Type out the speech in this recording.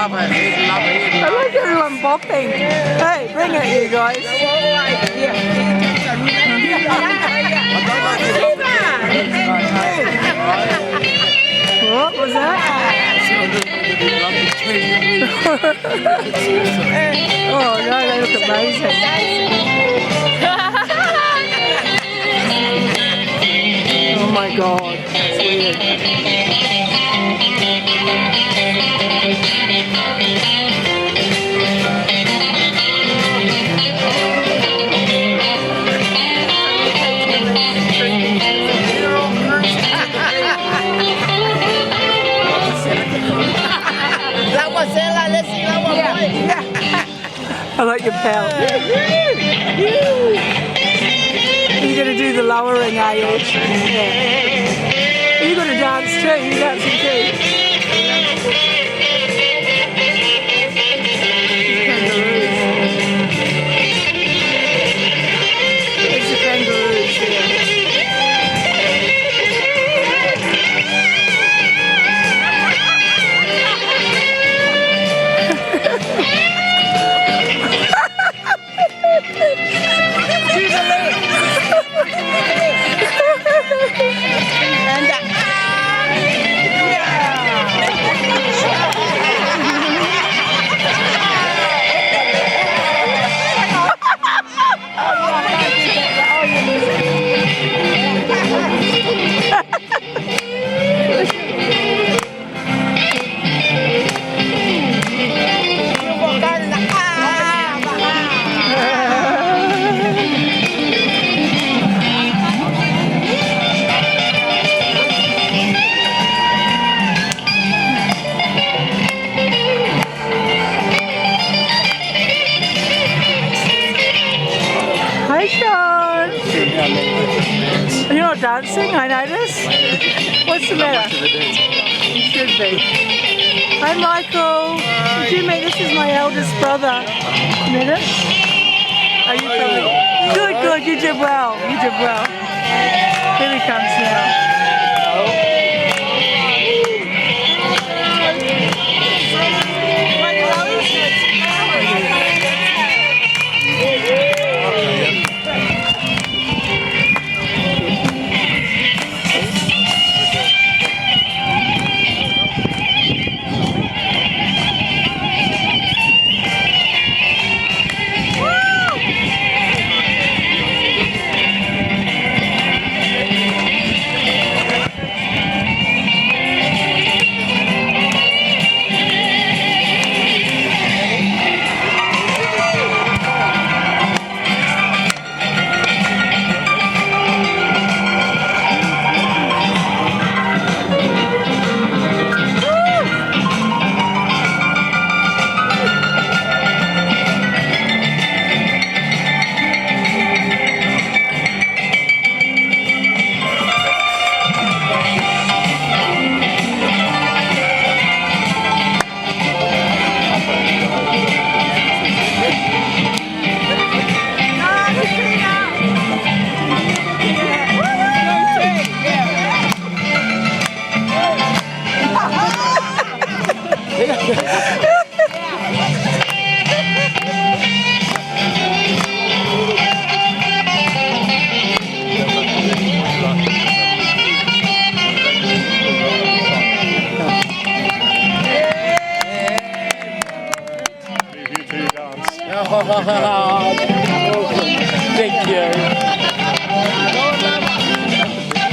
love it. He'd love it. I like everyone bopping. Hey, bring it, you guys. What was that? Oh no, they look amazing. Oh my god, that's weird. I like your pal. You're going to do the lowering, are you? Yeah. You're going to dance too. You're dancing too. It's the kangaroos here. Hi Sean! You're not dancing, I notice. What's the matter? You should be. Hi Michael! Did you meet? This is my eldest brother. Met him? Are you coming? Good, good, you did well. You did well. Here he comes now. Thank you.